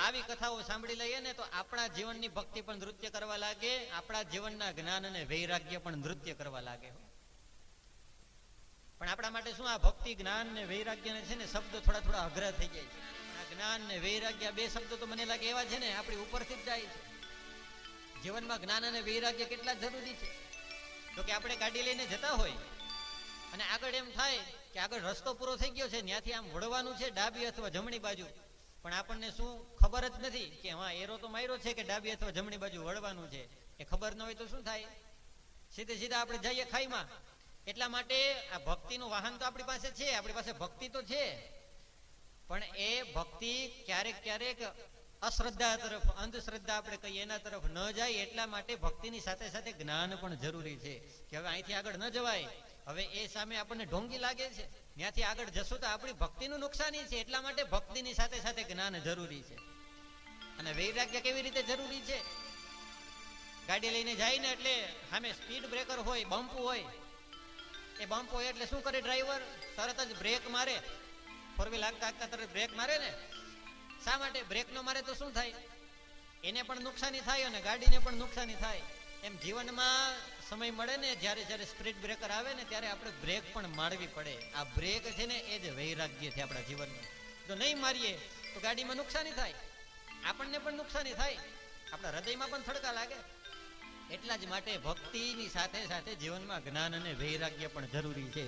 આવી કથાઓ સાંભળી લઈએ ને તો આપણા જીવનની ભક્તિ પણ નૃત્ય કરવા લાગે, આપણા જીવનના જ્ઞાન અને વૈરાગ્ય પણ નૃત્ય કરવા લાગે. પણ આપણા માટે શું આ ભક્તિ, જ્ઞાન ને વૈરાગ્ય ને છે ને શબ્દો થોડા થોડા અઘરા થઈ જાય છે. આ જ્ઞાન ને વૈરાગ્ય બે શબ્દો તો મને લાગે એવા છે ને આપણી ઉપરથી જ જાય છે. જીવનમાં જ્ઞાન અને વૈરાગ્ય કેટલા જરૂરી છે. તો કે આપણે ગાડી લઈને જતા હોય અને આગળ એમ થાય કે આગળ રસ્તો પૂરો થઈ ગયો છે, ત્યાંથી આમ વળવાનું છે ડાબી અથવા જમણી બાજુ, પણ આપણને શું ખબર જ નથી કે હા એરો તો માર્યો છે કે ડાબી અથવા જમણી બાજુ વળવાનું છે. એ ખબર ન હોય તો શું થાય, સીધે સીધા આપણે જઈએ ખાઈમાં. એટલા માટે આ ભક્તિનું વાહન તો આપણી પાસે છે, આપણી પાસે ભક્તિ તો છે, પણ એ ભક્તિ ક્યારેક ક્યારેક અશ્રદ્ધા તરફ, અંધશ્રદ્ધા આપણે કહીએ એના તરફ ન જાય. એટલા માટે ભક્તિની સાથે સાથે જ્ઞાન પણ જરૂરી છે કે હવે અહીંથી આગળ ન જવાય, હવે એ સામે આપણને ઢોંગી લાગે છે, ત્યાંથી આગળ જશું તો આપણી ભક્તિનું નુકસાની છે. એટલા માટે ભક્તિની સાથે સાથે જ્ઞાન જરૂરી છે. અને વૈરાગ્ય કેવી રીતે જરૂરી છે? ગાડી લઈને જાય ને એટલે સામે સ્પીડ બ્રેકર હોય, બમ્પ હોય, એ બમ્પ હોય એટલે શું કરે ડ્રાઈવર? તરત જ બ્રેક મારે. ફોર વ્હીલ આગતા આગતા તરત બ્રેક મારે ને. શા માટે? બ્રેક ન મારે તો શું થાય? એને પણ નુકસાની થાય અને ગાડીને પણ નુકસાની થાય. એમ જીવનમાં સમય મળે ને જ્યારે જ્યારે સ્પીડ બ્રેકર આવે ને ત્યારે આપણે બ્રેક પણ મારવી પડે. આ બ્રેક છે ને એ જ વૈરાગ્ય છે આપણા જીવનમાં. જો નહીં મારીએ તો ગાડીમાં નુકસાની થાય, આપણને પણ નુકસાની થાય, આપણા હૃદયમાં પણ થડકા લાગે. એટલા જ માટે ભક્તિની સાથે સાથે જીવનમાં જ્ઞાન અને વૈરાગ્ય પણ જરૂરી છે.